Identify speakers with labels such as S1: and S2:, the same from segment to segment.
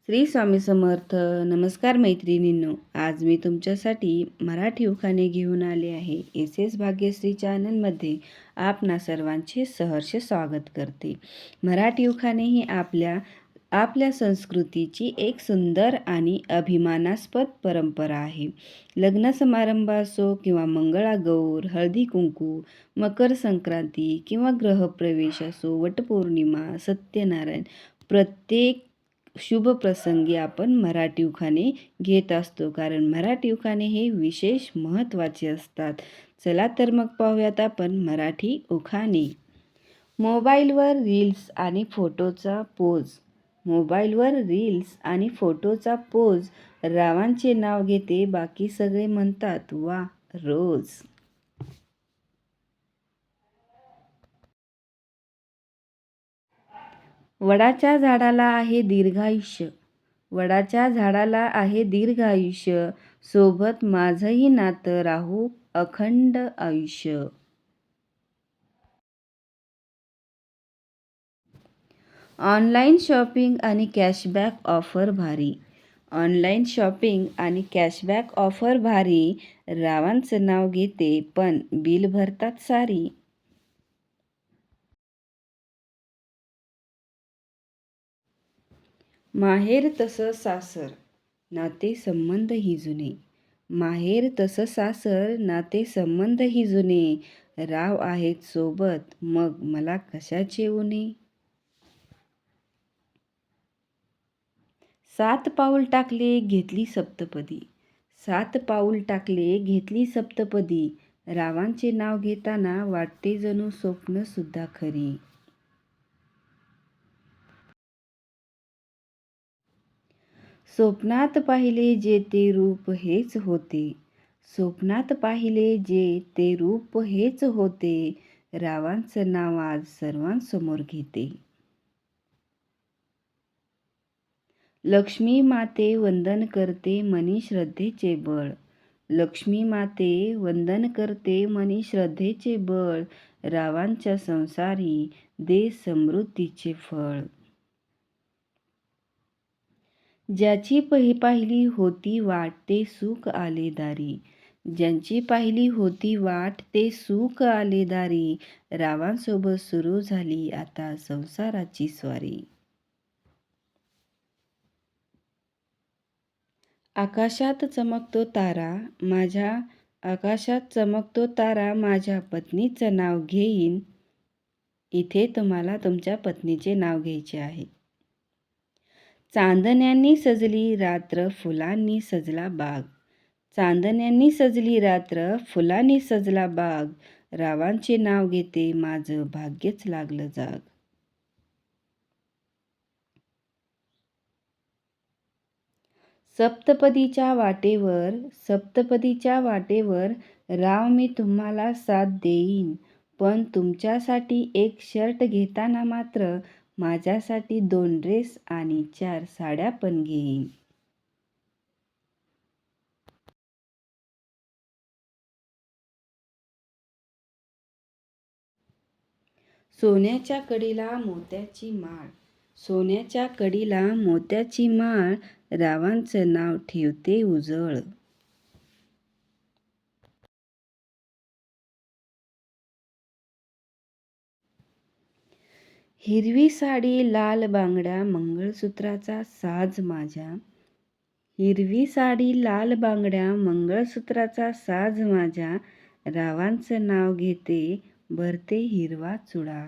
S1: श्री स्वामी समर्थ. नमस्कार मैत्रिणींनो, आज मी तुमच्यासाठी मराठी उखाणे घेऊन आले आहे. एस एस भाग्यश्री चॅनलमध्ये आपणा सर्वांचे सहर्ष स्वागत करते. मराठी उखाणे ही आपल्या संस्कृतीची एक सुंदर आणि अभिमानास्पद परंपरा आहे. लग्न समारंभ असो किंवा मंगळागौर, हळदी कुंकू, मकर संक्रांती किंवा गृहप्रवेश असो, वटपौर्णिमा, सत्यनारायण, प्रत्येक शुभ प्रसंगी आपण मराठी उखाणे घेत असतो, कारण मराठी उखाणे हे विशेष महत्त्वाचे असतात. चला तर मग पाहूयात आपण मराठी उखाणे. मोबाईलवर रील्स आणि फोटोचा पोज रावांचे नाव घेते, बाकी सगळे म्हणतात वा रोज. वडाच्या झाडाला आहे दीर्घायुष्य, सोबत माझंही नातं राहू अखंड आयुष्य. ऑनलाईन शॉपिंग आणि कॅशबॅक ऑफर भारी, रावांचं नाव घेते पण बिल भरतात सारी. माहेर तसं सासर, नातेसंबंध ही जुने, राव आहेत सोबत, मग मला कशाचे उणे. 7 पाऊल टाकले घेतली सप्तपदी, रावांचे नाव घेताना वाटते जणू स्वप्न सुद्धा खरी. स्वप्नात पाहिले जे ते रूप हेच होते, रावांचं नाव आज सर्वांसमोर घेते. लक्ष्मी माते वंदन करते मनी श्रद्धेचे बळ, रावांच्या संसारी दे समृद्धीचे फळ. ज्याची पाहिली होती वाट ते सुख आले दारी, रावांसोबत सुरू झाली आता संसाराची स्वारी. आकाशात चमकतो तारा माझ्या पत्नीचं नाव घेईन. इथे तुम्हाला तुमच्या पत्नीचे नाव घ्यायचे आहे. चांदण्यांनी सजली रात्र फुलांनी सजला बाग, रावांचे नाव घेते माझं भाग्यच लागलं जाग. सप्तपदीच्या वाटेवर राव मी तुम्हाला साथ देईन, पण तुमच्यासाठी एक शर्ट घेताना मात्र माझ्यासाठी 2 ड्रेस आणि 4 साड्या पण घेईन. सोन्याच्या कडीला मोत्याची माळ, रावांचं नाव ठेवते उजळ. हिरवी साडी लाल बांगड्या मंगळसूत्राचा साज माझ्या, रावांचं नाव घेते भरते हिरवा चुडा.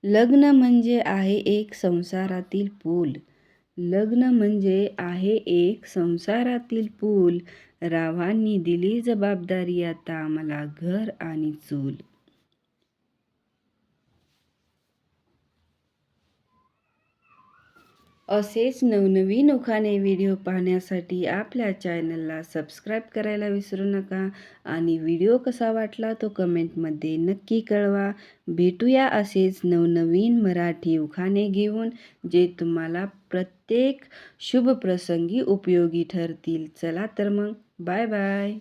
S1: लग्न म्हणजे आहे एक संसारातील पूल, रावांनी दिली जबाबदारी आता मला घर आणि चूल. असेच नवनवीन उखाणे व्हिडिओ पाहण्यासाठी आपल्या चॅनलला सबस्क्राईब करायला विसरू नका आणि व्हिडिओ कसा वाटला तो कमेंटमध्ये नक्की कळवा. भेटूया असेच नवनवीन मराठी उखाणे घेऊन, जे तुम्हाला प्रत्येक शुभ प्रसंगी उपयोगी ठरतील. चला तर मग, बाय बाय.